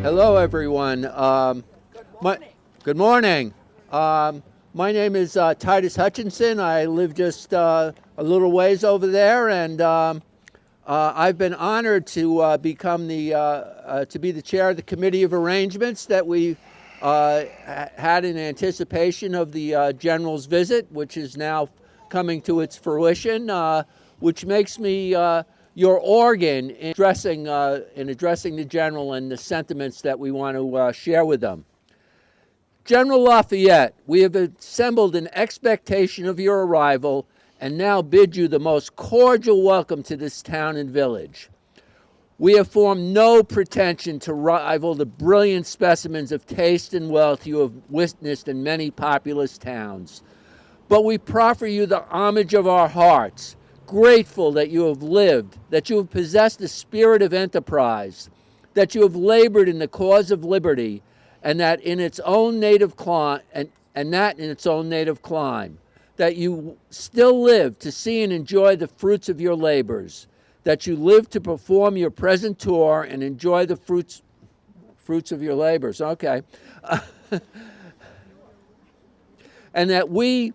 Hello, everyone. Good morning. My name is Titus Hutchinson. I live just a little ways over there, and I've been honored to become to be the chair of the Committee of Arrangements that we had in anticipation of the General's visit, which is now coming to its fruition, which makes me your organ in addressing the General and the sentiments that we want to share with them. General Lafayette, we have assembled in expectation of your arrival and now bid you the most cordial welcome to this town and village. We have formed no pretension to rival the brilliant specimens of taste and wealth you have witnessed in many populous towns, but we proffer you the homage of our hearts, grateful that you have lived, that you have possessed the spirit of enterprise, that you have labored in the cause of liberty, and that in its own native clime, that you still live to see and enjoy the fruits of your labors, that you live to perform your present tour and enjoy the fruits of your labors. Okay. And that we,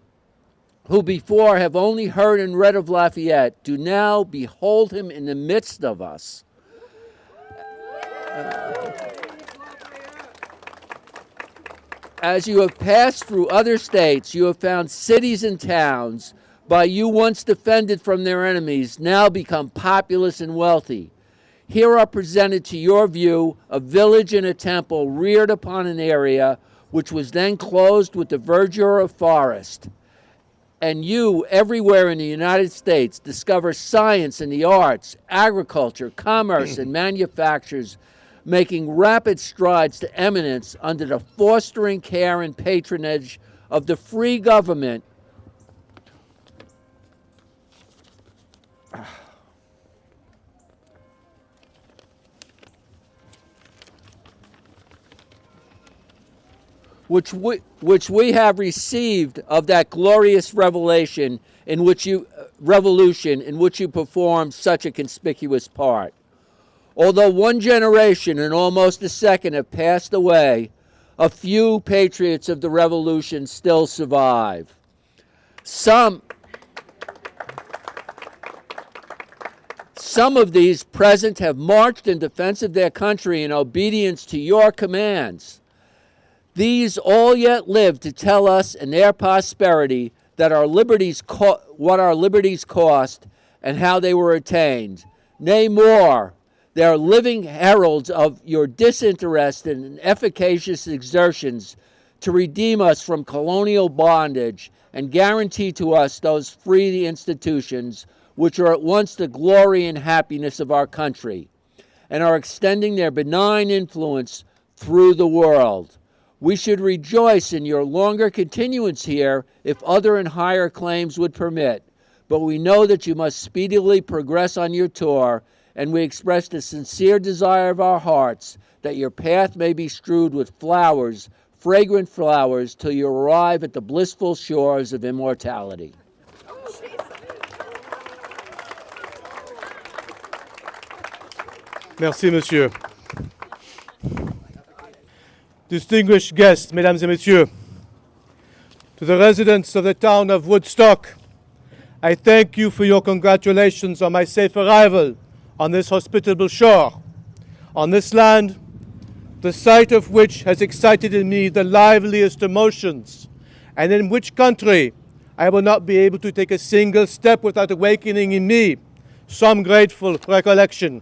who before have only heard and read of Lafayette, do now behold him in the midst of us. As you have passed through other states, you have found cities and towns, by you once defended from their enemies, now become populous and wealthy. Here are presented to your view a village and a temple reared upon an area which was then closed with the verdure of forest. And you, everywhere in the United States, discover science and the arts, agriculture, commerce, and manufactures, making rapid strides to eminence under the fostering care and patronage of the free government which we have received of that glorious revolution in which you performed such a conspicuous part. Although one generation and almost a second have passed away, a few patriots of the revolution still survive. Some of these present have marched in defense of their country in obedience to your commands. These all yet live to tell us and their posterity that what our liberties cost and how they were attained. Nay, more, they are living heralds of your disinterested and efficacious exertions to redeem us from colonial bondage and guarantee to us those free institutions which are at once the glory and happiness of our country, and are extending their benign influence through the world. We should rejoice in your longer continuance here if other and higher claims would permit, but we know that you must speedily progress on your tour, and we express the sincere desire of our hearts that your path may be strewed with flowers, fragrant flowers, till you arrive at the blissful shores of immortality. Merci, monsieur. Distinguished guests, mesdames et messieurs, to the residents of the town of Woodstock, I thank you for your congratulations on my safe arrival on this hospitable shore, on this land, the sight of which has excited in me the liveliest emotions, and in which country I will not be able to take a single step without awakening in me some grateful recollection.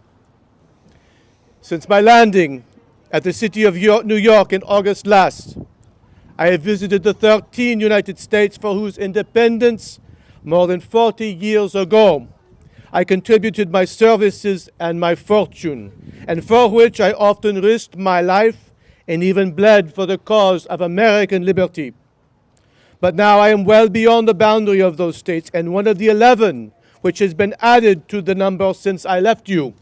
Since my landing at the city of New York in August last, I have visited the 13 United States for whose independence, more than 40 years ago, I contributed my services and my fortune, and for which I often risked my life and even bled for the cause of American liberty. But now I am well beyond the boundary of those states, and one of the 11 which has been added to the number since I left you.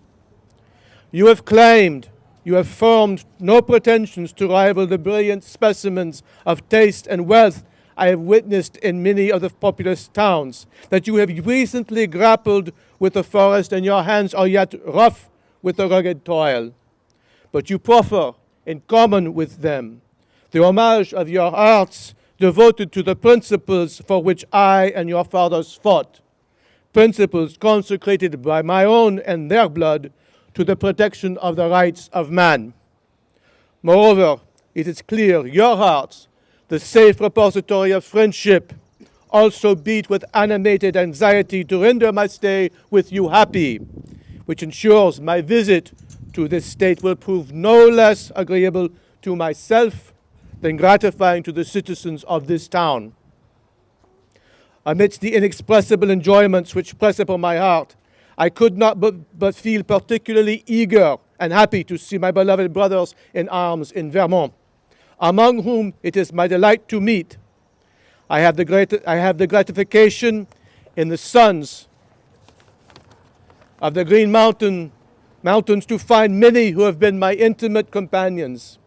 You have claimed, you have formed no pretensions to rival the brilliant specimens of taste and wealth I have witnessed in many of the populous towns, that you have recently grappled with the forest and your hands are yet rough with the rugged toil. But you proffer in common with them, the homage of your hearts devoted to the principles for which I and your fathers fought, principles consecrated by my own and their blood to the protection of the rights of man. Moreover, it is clear your hearts, the safe repository of friendship, also beat with animated anxiety to render my stay with you happy, which ensures my visit to this state will prove no less agreeable to myself than gratifying to the citizens of this town. Amidst the inexpressible enjoyments which press upon my heart, I could not but feel particularly eager and happy to see my beloved brothers in arms in Vermont, among whom it is my delight to meet. I have the gratification in the sons of the Green Mountains to find many who have been my intimate companions.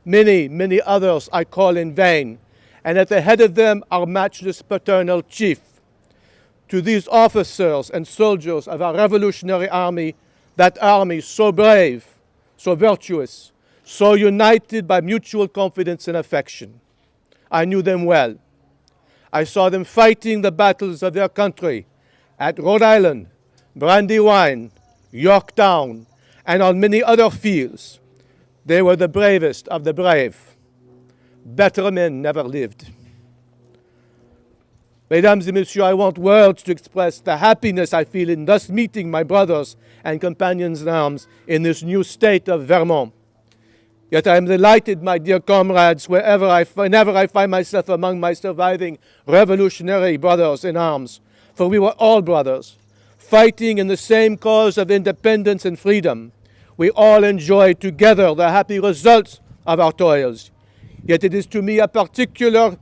Many others I call in vain, and at the head of them our matchless paternal chief. To these officers and soldiers of our Revolutionary Army, that army so brave, so virtuous, so united by mutual confidence and affection. I knew them well. I saw them fighting the battles of their country at Rhode Island, Brandywine, Yorktown, and on many other fields. They were the bravest of the brave. Better men never lived. Mesdames et Messieurs, I want words to express the happiness I feel in thus meeting my brothers and companions in arms in this new state of Vermont. Yet I am delighted, my dear comrades, whenever I find myself among my surviving revolutionary brothers in arms, for we were all brothers, fighting in the same cause of independence and freedom. We all enjoy together the happy results of our toils. Yet it is to me a particular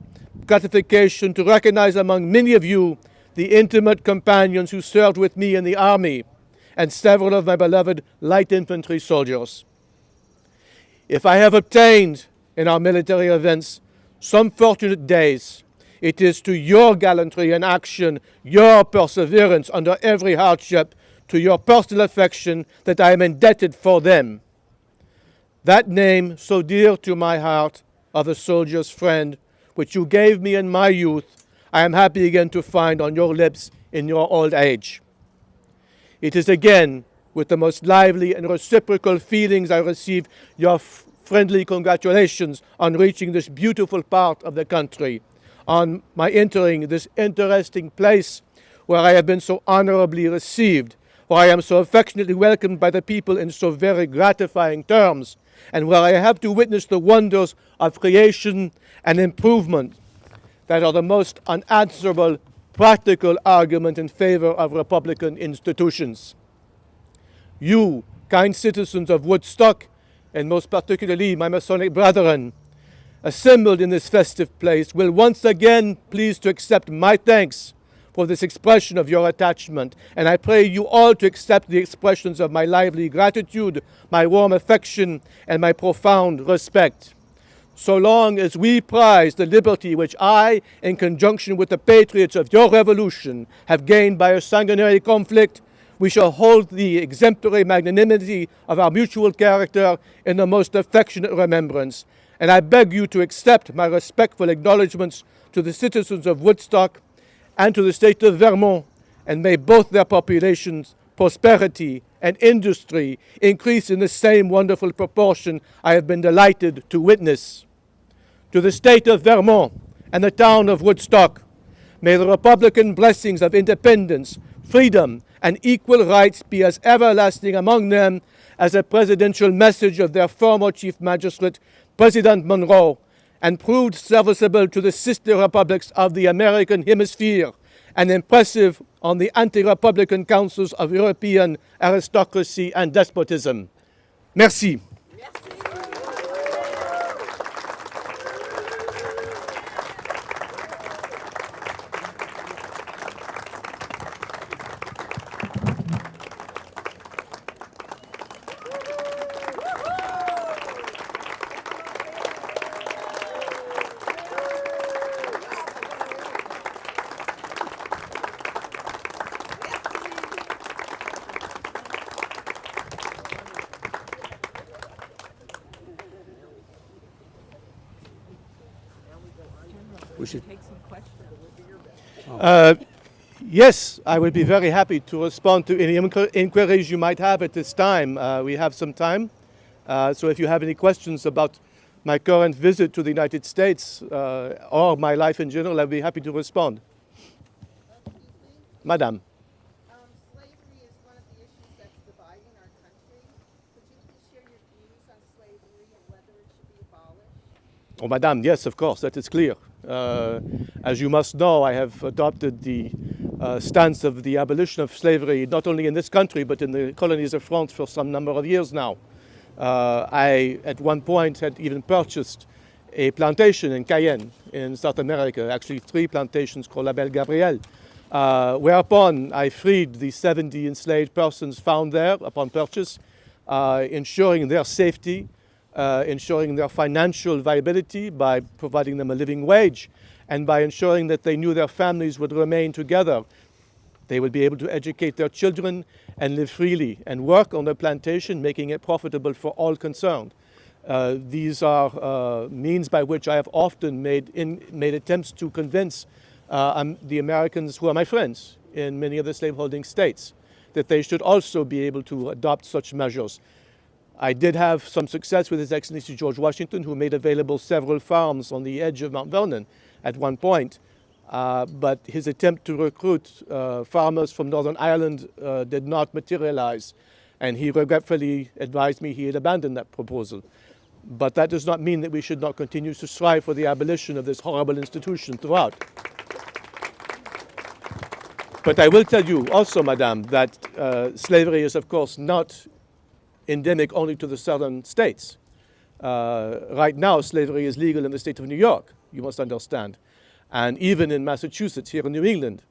gratification to recognize among many of you the intimate companions who served with me in the army and several of my beloved light infantry soldiers. If I have obtained in our military events some fortunate days, it is to your gallantry and action, your perseverance under every hardship, to your personal affection that I am indebted for them. That name, so dear to my heart, of a soldier's friend, which you gave me in my youth, I am happy again to find on your lips in your old age. It is again with the most lively and reciprocal feelings I receive your friendly congratulations on reaching this beautiful part of the country, on my entering this interesting place where I have been so honorably received, where I am so affectionately welcomed by the people in so very gratifying terms, and where I have to witness the wonders of creation and improvement that are the most unanswerable practical argument in favor of Republican institutions. You, kind citizens of Woodstock, and most particularly my Masonic brethren, assembled in this festive place, will once again please to accept my thanks for this expression of your attachment, and I pray you all to accept the expressions of my lively gratitude, my warm affection, and my profound respect. So long as we prize the liberty which I, in conjunction with the patriots of your revolution, have gained by a sanguinary conflict, we shall hold the exemplary magnanimity of our mutual character in the most affectionate remembrance. And I beg you to accept my respectful acknowledgments to the citizens of Woodstock and to the state of Vermont, and may both their populations, prosperity, and industry increase in the same wonderful proportion I have been delighted to witness. To the state of Vermont and the town of Woodstock, may the Republican blessings of independence, freedom, and equal rights be as everlasting among them as a presidential message of their former Chief Magistrate, President Monroe, and proved serviceable to the sister republics of the American Hemisphere, and impressive on the anti-republican councils of European aristocracy and despotism. Merci. We should. Yes, I would be very happy to respond to any inquiries you might have at this time. We have some time. So if you have any questions about my current visit to the United States or my life in general, I'd be happy to respond. Madam. Slavery is one of the issues that's dividing our country. Could you please share your views on slavery and whether it should be abolished? Oh, Madam, yes, of course, that is clear. As you must know, I have adopted the stance of the abolition of slavery, not only in this country, but in the colonies of France for some number of years now. I, at one point, had even purchased a plantation in Cayenne, in South America, actually 3 plantations called La Belle Gabrielle, whereupon I freed the 70 enslaved persons found there upon purchase, ensuring their safety, ensuring their financial viability by providing them a living wage, and by ensuring that they knew their families would remain together. They would be able to educate their children and live freely and work on the plantation, making it profitable for all concerned. These are means by which I have often made attempts to convince the Americans who are my friends in many of the slaveholding states that they should also be able to adopt such measures. I did have some success with His Excellency George Washington, who made available several farms on the edge of Mount Vernon at one point. But his attempt to recruit farmers from Northern Ireland did not materialize, and he regretfully advised me he had abandoned that proposal. But that does not mean that we should not continue to strive for the abolition of this horrible institution throughout. But I will tell you also, Madame, that slavery is, of course, not endemic only to the southern states. Right now, slavery is legal in the state of New York, you must understand, and even in Massachusetts, here in New England,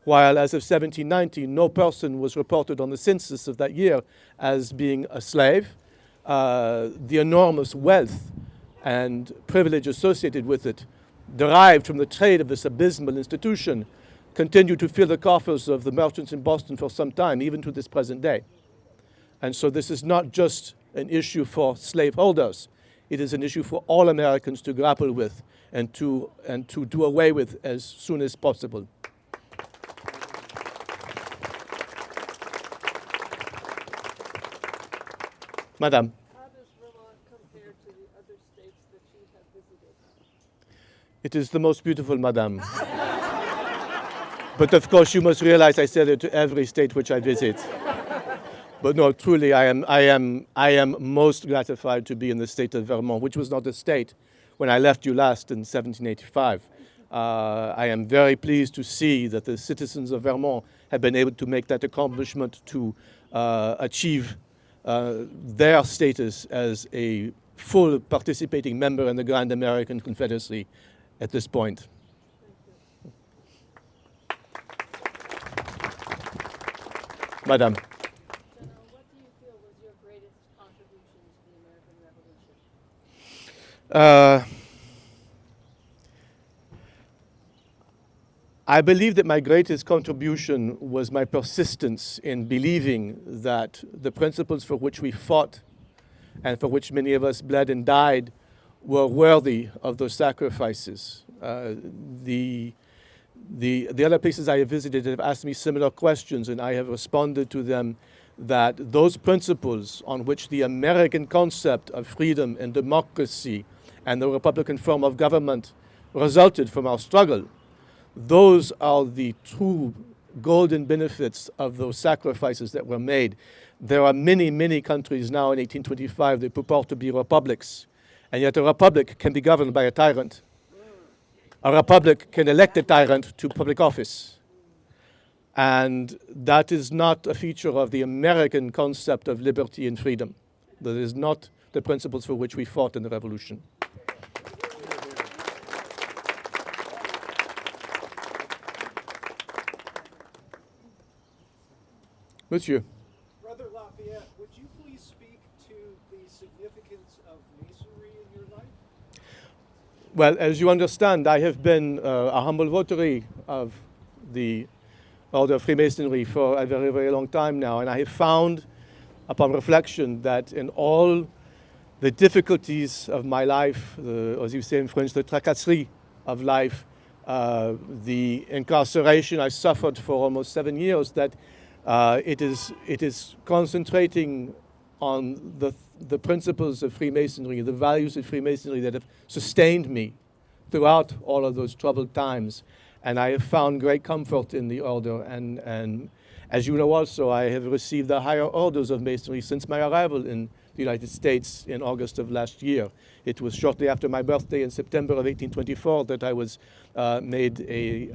while as of 1790, no person was reported on the census of that year as being a slave. The enormous wealth and privilege associated with it, derived from the trade of this abysmal institution, continue to fill the coffers of the merchants in Boston for some time, even to this present day. And so this is not just an issue for slaveholders. It is an issue for all Americans to grapple with and to do away with as soon as possible. Madam. How does Vermont compare to the other states that you have visited? It is the most beautiful, Madam. But of course, you must realize I said it to every state which I visit. But no, truly, I am most gratified to be in the state of Vermont, which was not a state when I left you last in 1785. I am very pleased to see that the citizens of Vermont have been able to make that accomplishment to achieve their status as a full participating member in the Grand American Confederacy at this point. Madam. General, what do you feel was your greatest contribution to the American Revolution? I believe that my greatest contribution was my persistence in believing that the principles for which we fought and for which many of us bled and died were worthy of those sacrifices. The other places I have visited have asked me similar questions, and I have responded to them that those principles on which the American concept of freedom and democracy and the Republican form of government resulted from our struggle, those are the true golden benefits of those sacrifices that were made. There are many, many countries now in 1825 that purport to be republics, and yet a republic can be governed by a tyrant. A republic can elect a tyrant to public office. And that is not a feature of the American concept of liberty and freedom. That is not the principles for which we fought in the Revolution. Monsieur. Brother Lafayette, would you please speak to the significance of masonry in your life? Well, as you understand, I have been a humble votary of the Order of Freemasonry for a very, very long time now, and I have found, upon reflection, that in all the difficulties of my life, as you say in French, the tracasseries of life, the incarceration I suffered for almost 7 years, that it is concentrating on the principles of Freemasonry, the values of Freemasonry that have sustained me throughout all of those troubled times. And I have found great comfort in the order. And as you know also, I have received the higher orders of Masonry since my arrival in the United States in August of last year. It was shortly after my birthday in September of 1824 that I was made a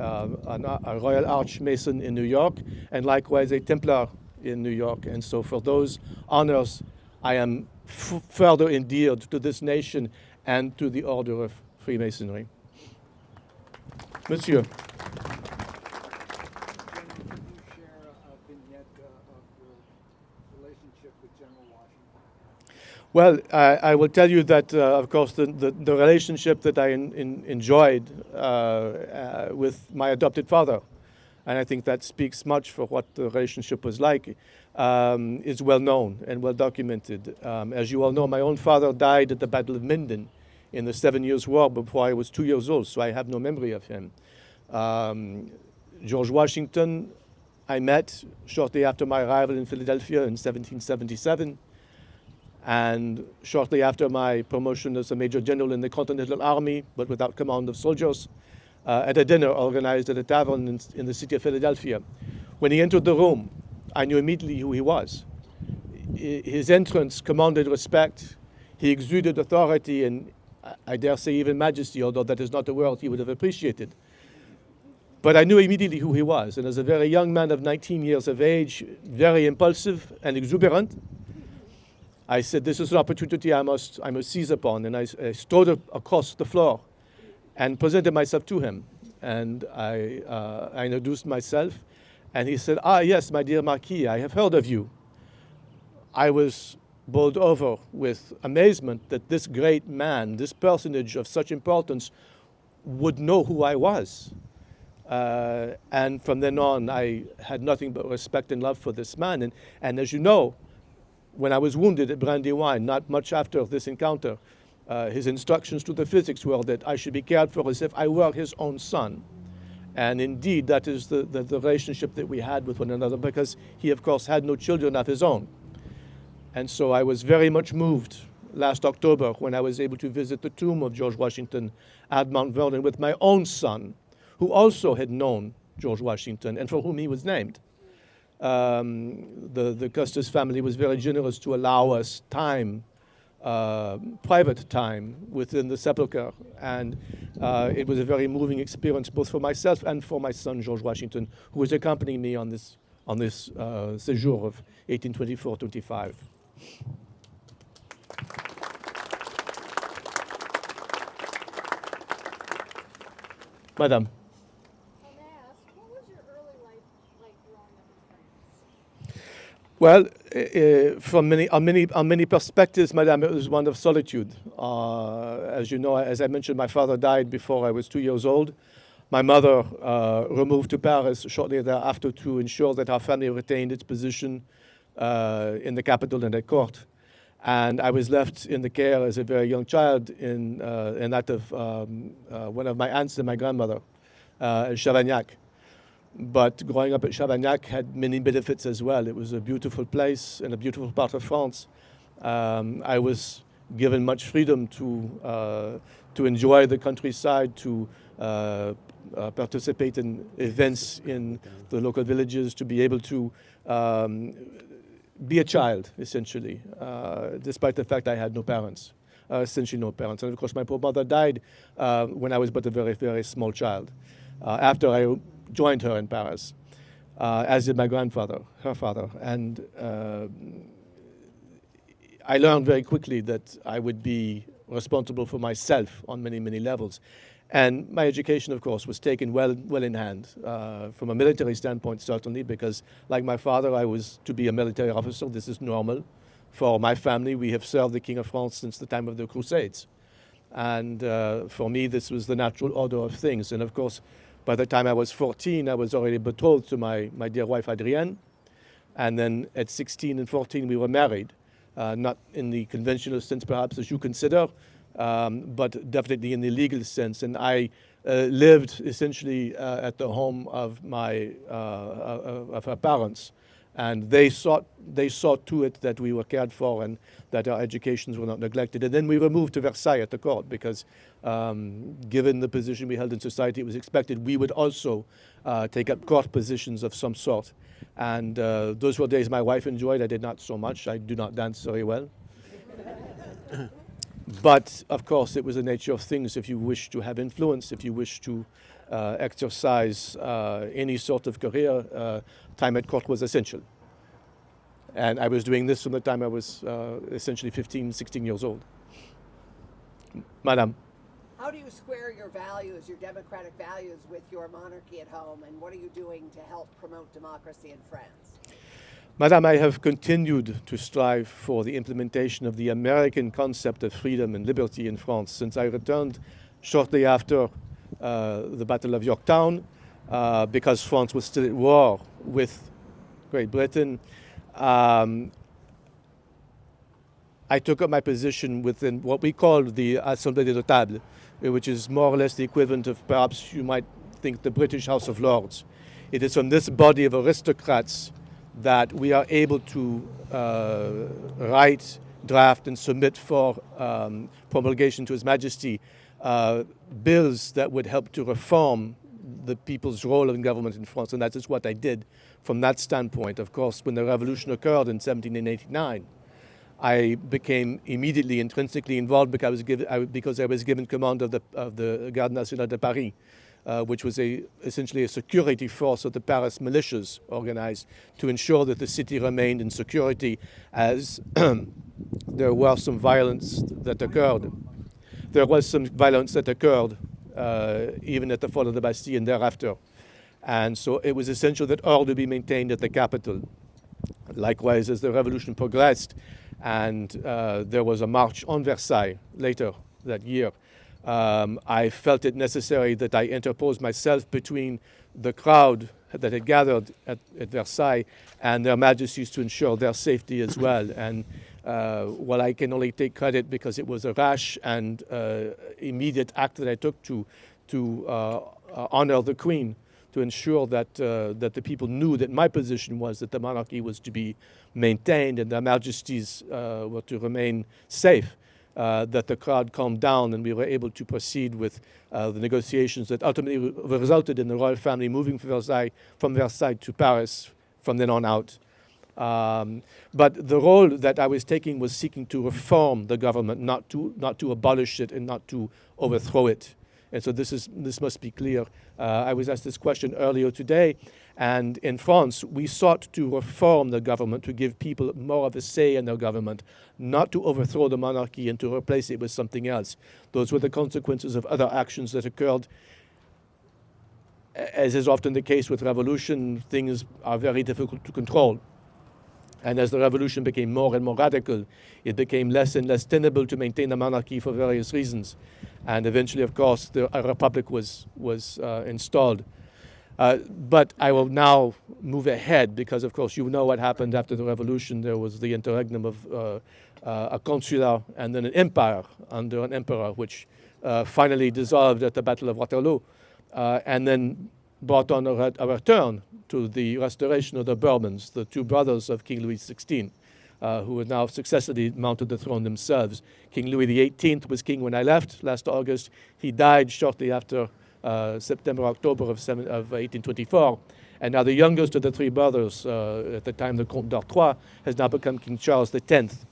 Royal Arch Mason in New York, and likewise a Templar in New York. And so for those honors, I am further endeared to this nation and to the order of Freemasonry. Monsieur. Could you share a vignette of your relationship with General Washington? Well, I will tell you that, of course, the relationship that I enjoyed with my adopted father, and I think that speaks much for what the relationship was like, is well known and well documented. As you all know, my own father died at the Battle of Minden in the 7 Years' War before I was 2 years old, so I have no memory of him. George Washington, I met shortly after my arrival in Philadelphia in 1777, and shortly after my promotion as a Major General in the Continental Army, but without command of soldiers, at a dinner organized at a tavern in the city of Philadelphia. When he entered the room, I knew immediately who he was. His entrance commanded respect. He exuded authority and, I dare say, even majesty, although that is not a word he would have appreciated. But I knew immediately who he was, and as a very young man of 19 years of age, very impulsive and exuberant, I said, this is an opportunity I must seize upon, and I strode across the floor and presented myself to him. And I introduced myself, and he said, yes, my dear Marquis, I have heard of you. I was bowled over with amazement that this great man, this personage of such importance, would know who I was. And from then on, I had nothing but respect and love for this man. And as you know, when I was wounded at Brandywine, not much after this encounter, his instructions to the physics were that I should be cared for as if I were his own son. And indeed, that is the relationship that we had with one another, because he, of course, had no children of his own. And so I was very much moved last October when I was able to visit the tomb of George Washington at Mount Vernon with my own son, who also had known George Washington and for whom he was named. The Custis family was very generous to allow us time, private time within the sepulchre, and it was a very moving experience both for myself and for my son George Washington, who was accompanying me on this séjour of 1824-25. Madame. May I ask, what was your early life like growing up in France? Well, on many perspectives, Madame, it was one of solitude. As you know, as I mentioned, my father died before I was 2 years old. My mother removed to Paris shortly thereafter to ensure that our family retained its position in the capital and at court. And I was left in the care as a very young child in that of one of my aunts and my grandmother, Chavagnac. But growing up at Chavagnac had many benefits as well. It was a beautiful place and a beautiful part of France. I was given much freedom to enjoy the countryside, to participate in events in the local villages, to be able to be a child, essentially, despite the fact I had no parents, essentially no parents. And of course, my poor mother died when I was but a very, very small child, after I joined her in Paris, as did my grandfather, her father. And I learned very quickly that I would be responsible for myself on many, many levels. And my education, of course, was taken well in hand, from a military standpoint, certainly, because like my father, I was to be a military officer. This is normal. For my family, we have served the King of France since the time of the Crusades. And for me, this was the natural order of things. And of course, by the time I was 14, I was already betrothed to my dear wife, Adrienne. And then at 16 and 14, we were married. Not in the conventional sense, perhaps, as you consider, but definitely in the legal sense. And I lived essentially at the home of of her parents, and they saw to it that we were cared for and that our educations were not neglected. And then we were moved to Versailles at the court because, given the position we held in society, it was expected we would also take up court positions of some sort. And those were days my wife enjoyed. I did not so much. I do not dance very well. But, of course, it was the nature of things. If you wish to have influence, if you wish to exercise any sort of career, time at court was essential. And I was doing this from the time I was essentially 15, 16 years old. Madame. How do you square your values, your democratic values, with your monarchy at home, and what are you doing to help promote democracy in France? Madame, I have continued to strive for the implementation of the American concept of freedom and liberty in France since I returned shortly after the Battle of Yorktown, because France was still at war with Great Britain. I took up my position within what we call the Assemblée des Notables, which is more or less the equivalent of, perhaps you might think, the British House of Lords. It is from this body of aristocrats that we are able to write, draft, and submit for promulgation to His Majesty bills that would help to reform the people's role in government in France, and that is what I did from that standpoint. Of course, when the revolution occurred in 1789, I became immediately intrinsically involved because I was given command of the Garde Nationale de Paris, which was essentially a security force of the Paris militias organized to ensure that the city remained in security as there was some violence that occurred. There was some violence that occurred even at the fall of the Bastille and thereafter. And so it was essential that order be maintained at the capital. Likewise, as the revolution progressed and there was a march on Versailles later that year, I felt it necessary that I interpose myself between the crowd that had gathered at Versailles and their majesties to ensure their safety as well. And while I can only take credit because it was a rash and immediate act that I took to honor the Queen, to ensure that the people knew that my position was that the monarchy was to be maintained and their majesties were to remain safe, that the crowd calmed down and we were able to proceed with the negotiations that ultimately resulted in the royal family moving from Versailles to Paris from then on out. But the role that I was taking was seeking to reform the government, not to abolish it and not to overthrow it. And so this must be clear. I was asked this question earlier today, and in France, we sought to reform the government, to give people more of a say in their government, not to overthrow the monarchy and to replace it with something else. Those were the consequences of other actions that occurred. As is often the case with revolution, things are very difficult to control. And as the revolution became more and more radical, it became less and less tenable to maintain the monarchy for various reasons. And eventually, of course, a republic was installed. But I will now move ahead because, of course, you know what happened after the revolution. There was the interregnum of a consular and then an empire under an emperor, which finally dissolved at the Battle of Waterloo, and then brought on a return to the restoration of the Bourbons, the two brothers of King Louis XVI, who had now successfully mounted the throne themselves. King Louis XVIII was king when I left last August. He died shortly after September, October of 1824. And now the youngest of the three brothers, at the time the Comte d'Artois, has now become King Charles X,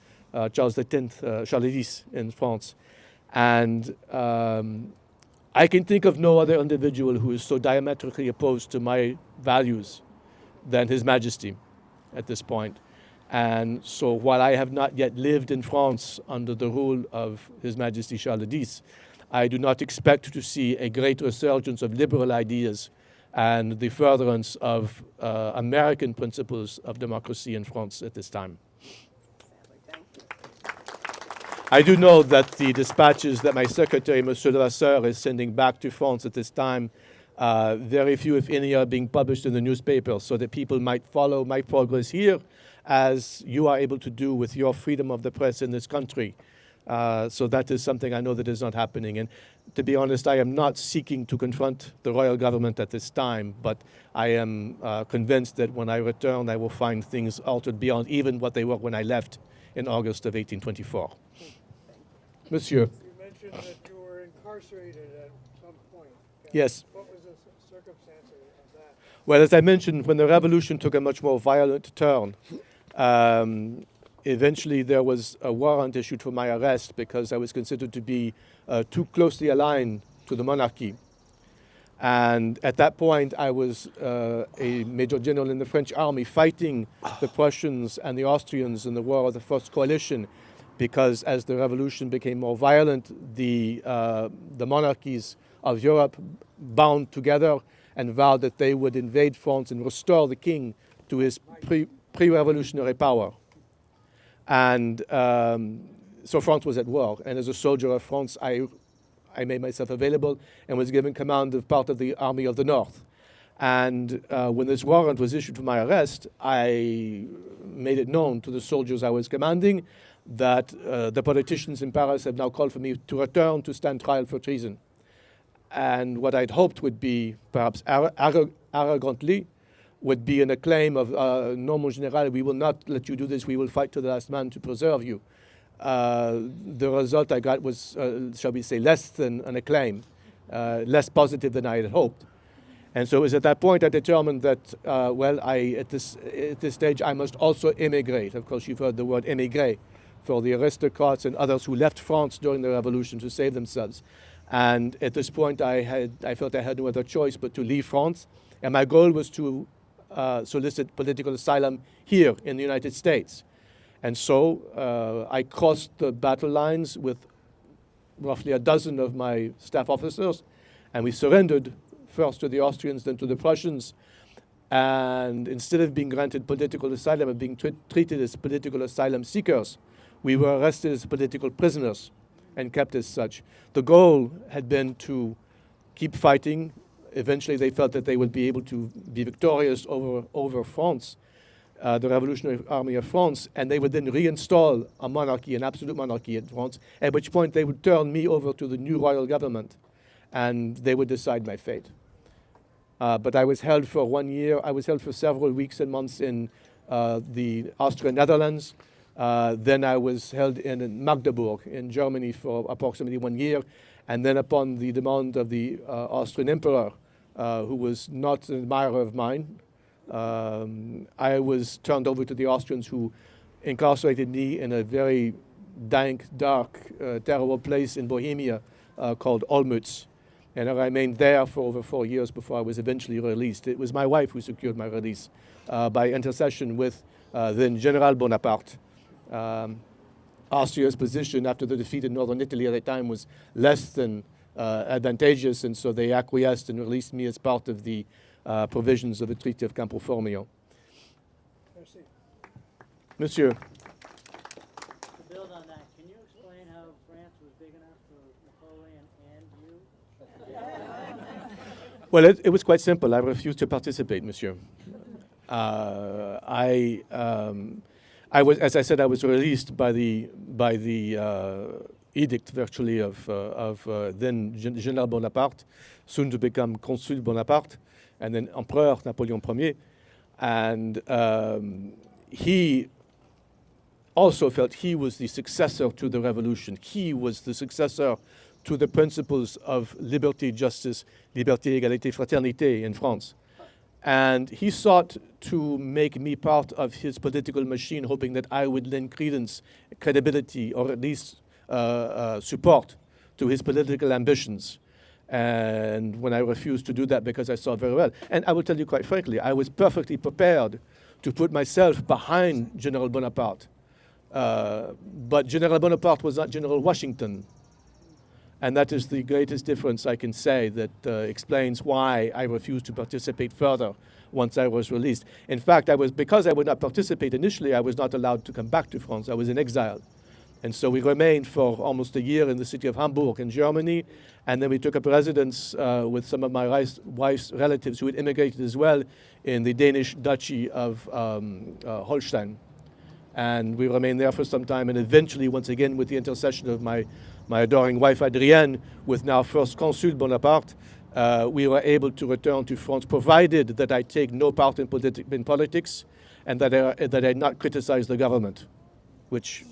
Charles X in France. And I can think of no other individual who is so diametrically opposed to my values than His Majesty at this point. And so while I have not yet lived in France under the rule of His Majesty Charles X, I do not expect to see a great resurgence of liberal ideas and the furtherance of American principles of democracy in France at this time. I do know that the dispatches that my secretary, Monsieur Levasseur, is sending back to France at this time, very few, if any, are being published in the newspaper so that people might follow my progress here as you are able to do with your freedom of the press in this country. So that is something I know that is not happening. And to be honest, I am not seeking to confront the royal government at this time, but I am convinced that when I return, I will find things altered beyond even what they were when I left in August of 1824. Monsieur. You mentioned that you were incarcerated at some point. Yes. What was the circumstances of that? Well, as I mentioned, when the revolution took a much more violent turn, eventually there was a warrant issued for my arrest because I was considered to be too closely aligned to the monarchy. And at that point, I was a major general in the French army fighting the Prussians and the Austrians in the War of the First Coalition, because as the revolution became more violent, the monarchies of Europe bound together and vowed that they would invade France and restore the king to his pre-revolutionary power. And so France was at war. And as a soldier of France, I made myself available and was given command of part of the Army of the North. And when this warrant was issued for my arrest, I made it known to the soldiers I was commanding that the politicians in Paris have now called for me to return to stand trial for treason. And what I'd hoped would be, perhaps arrogantly, would be an acclaim of "Non, mon général, we will not let you do this, we will fight to the last man to preserve you." The result I got was, shall we say, less than an acclaim, less positive than I had hoped. And so it was at that point I determined that, at this stage, I must also emigrate. Of course, you've heard the word émigré, for the aristocrats and others who left France during the revolution to save themselves. And at this point, I felt I had no other choice but to leave France. And my goal was to solicit political asylum here in the United States. And so I crossed the battle lines with roughly a dozen of my staff officers, and we surrendered first to the Austrians, then to the Prussians. And instead of being granted political asylum and being treated as political asylum seekers, we were arrested as political prisoners and kept as such. The goal had been to keep fighting. Eventually, they felt that they would be able to be victorious over France, the Revolutionary Army of France, and they would then reinstall a monarchy, an absolute monarchy in France, at which point they would turn me over to the new royal government, and they would decide my fate. But I was held for 1 year. I was held for several weeks and months in the Austrian Netherlands. Then I was held in Magdeburg in Germany for approximately 1 year. And then upon the demand of the Austrian emperor, who was not an admirer of mine, I was turned over to the Austrians, who incarcerated me in a very dank, dark, terrible place in Bohemia called Olmütz. And I remained there for over 4 years before I was eventually released. It was my wife who secured my release by intercession with then General Bonaparte. Austria's position after the defeat in northern Italy at that time was less than advantageous, and so they acquiesced and released me as part of the provisions of the Treaty of Campo Formio. Merci. Monsieur. To build on that, can you explain how France was big enough for Napoleon and you? Well, it was quite simple. I refused to participate, monsieur. I was, as I said, I was released by the edict, virtually, of then General Bonaparte, soon to become Consul Bonaparte, and then Emperor Napoleon Ier. And he also felt he was the successor to the revolution. He was the successor to the principles of liberty, justice, liberté, égalité, fraternité in France. And he sought to make me part of his political machine, hoping that I would lend credence, credibility, or at least support to his political ambitions. And when I refused to do that because I saw very well, and I will tell you quite frankly, I was perfectly prepared to put myself behind General Bonaparte. But General Bonaparte was not General Washington. And that is the greatest difference I can say that explains why I refused to participate further once I was released. In fact, because I would not participate initially, I was not allowed to come back to France. I was in exile. And so we remained for almost a year in the city of Hamburg in Germany. And then we took up residence with some of my wife's relatives who had immigrated as well in the Danish duchy of Holstein. And we remained there for some time, and eventually, once again, with the intercession of my adoring wife Adrienne, with now First Consul Bonaparte, we were able to return to France, provided that I take no part in politics and that I not criticize the government, which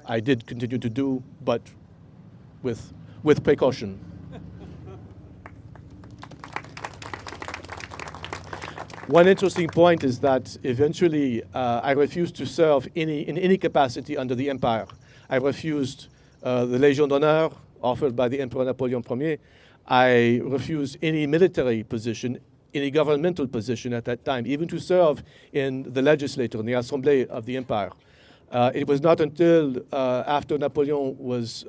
I did continue to do, but with precaution. One interesting point is that eventually I refused to serve in any capacity under the empire. I refused the Légion d'honneur offered by the Emperor Napoleon I. I refused any military position, any governmental position at that time, even to serve in the legislature, in the Assemblée of the empire. It was not until after Napoleon was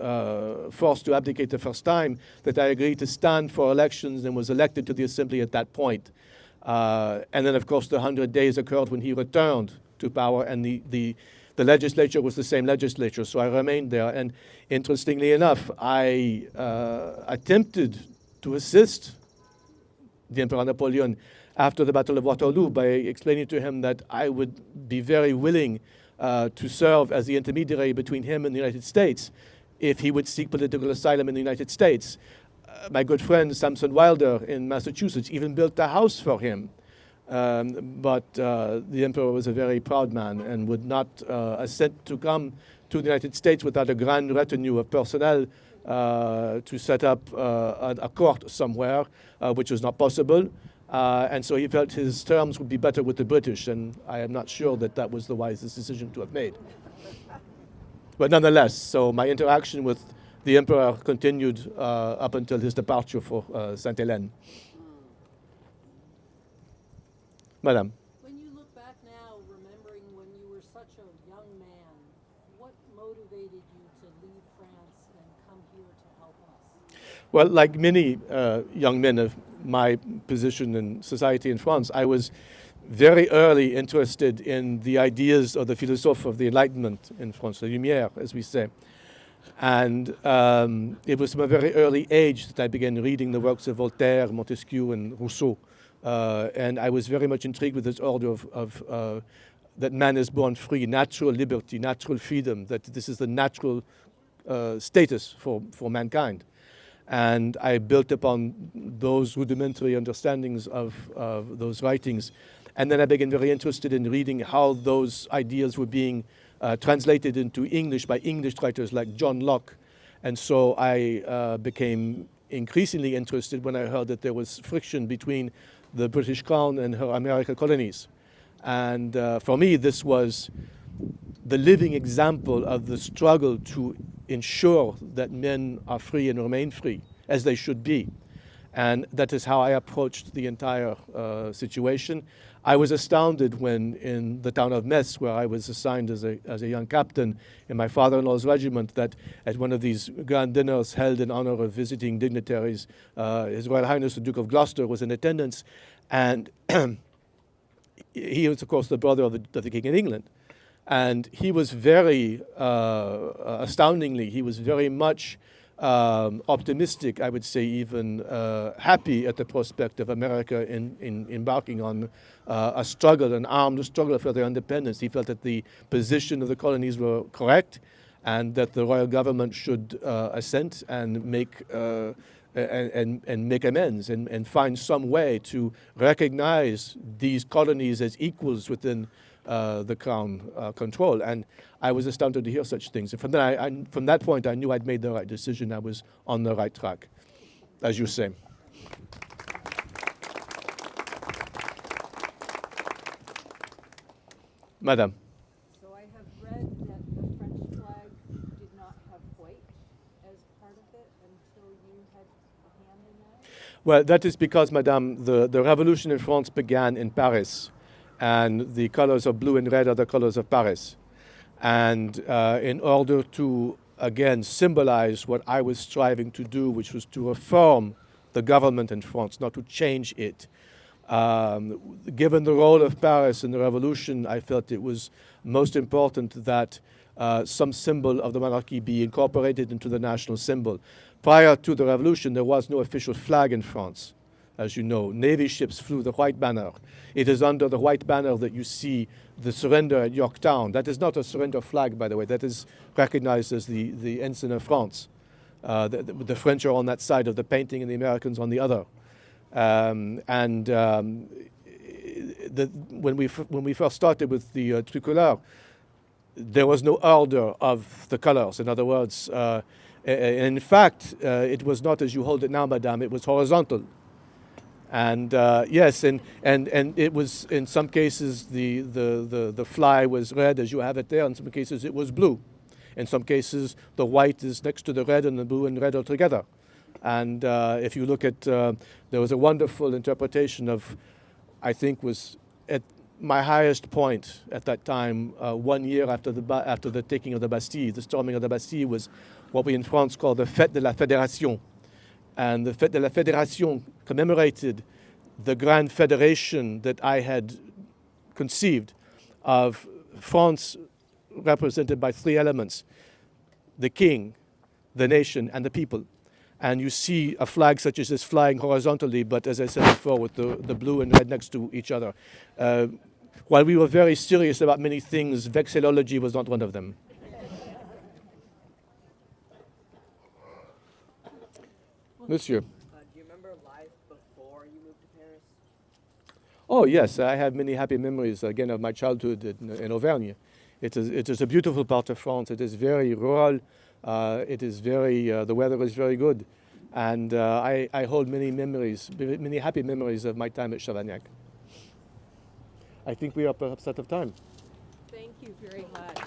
forced to abdicate the first time that I agreed to stand for elections and was elected to the Assembly at that point. And then, of course, the 100 days occurred when he returned to power, and the legislature was the same legislature, so I remained there. And interestingly enough, I attempted to assist the Emperor Napoleon after the Battle of Waterloo by explaining to him that I would be very willing to serve as the intermediary between him and the United States if he would seek political asylum in the United States. My good friend Sampson Wilder in Massachusetts even built a house for him. But the emperor was a very proud man and would not assent to come to the United States without a grand retinue of personnel to set up a court somewhere, which was not possible. And so he felt his terms would be better with the British, and I am not sure that that was the wisest decision to have made. But nonetheless, so my interaction with the emperor continued up until his departure for Sainte-Hélène. Madame. When you look back now, remembering when you were such a young man, what motivated you to leave France and come here to help us? Well, like many young men of my position in society in France, I was very early interested in the ideas of the philosophes of the Enlightenment in France, the Lumière, as we say. And it was from a very early age that I began reading the works of Voltaire, Montesquieu, and Rousseau. And I was very much intrigued with this order of that man is born free, natural liberty, natural freedom, that this is the natural status for mankind. And I built upon those rudimentary understandings of those writings. And then I began very interested in reading how those ideas were being translated into English by English writers like John Locke. And so I became increasingly interested when I heard that there was friction between the British Crown and her American colonies. And for me, this was the living example of the struggle to ensure that men are free and remain free, as they should be. And that is how I approached the entire situation. I was astounded when in the town of Metz, where I was assigned as a young captain in my father-in-law's regiment, that at one of these grand dinners held in honor of visiting dignitaries, His Royal Highness the Duke of Gloucester was in attendance, and he was, of course, the brother of the King in England. And he was very, astoundingly, he was very much optimistic, I would say even happy at the prospect of America in embarking on a struggle, an armed struggle for their independence. He felt that the position of the colonies were correct and that the royal government should assent and make make amends and find some way to recognize these colonies as equals within the crown control. And I was astounded to hear such things. And from that point, I knew I'd made the right decision. I was on the right track, as you say. Madame. So I have read that the French flag did not have white as part of it until you had a hand in that? Well, that is because, Madame, the revolution in France began in Paris. And the colors of blue and red are the colors of Paris. And in order to, again, symbolize what I was striving to do, which was to reform the government in France, not to change it, given the role of Paris in the revolution, I felt it was most important that some symbol of the monarchy be incorporated into the national symbol. Prior to the revolution, there was no official flag in France. as you know. Navy ships flew the white banner. It is under the white banner that you see the surrender at Yorktown. That is not a surrender flag, by the way. That is recognized as the ensign of France. The French are on that side of the painting and the Americans on the other. When we first started with the tricolore, there was no order of the colors. In other words, in fact, it was not as you hold it now, madame, it was horizontal. And yes, and it was, in some cases, the fly was red as you have it there. In some cases, it was blue. In some cases, the white is next to the red and the blue and red are together. And if you look at, there was a wonderful interpretation of, I think was at my highest point at that time, 1 year after the taking of the Bastille, the storming of the Bastille, was what we in France call the Fête de la Fédération. And the Fête de la Fédération commemorated the grand federation that I had conceived of France represented by three elements: the king, the nation, and the people. And you see a flag such as this flying horizontally, but as I said before, with the blue and red next to each other. While we were very serious about many things, vexillology was not one of them. Monsieur. Do you remember life before you moved to Paris? Oh, yes, I have many happy memories, again, of my childhood in Auvergne. It is a beautiful part of France. It is very rural. It is very, the weather is very good. And I hold many memories, many happy memories of my time at Chavagnac. I think we are perhaps out of time. Thank you very much.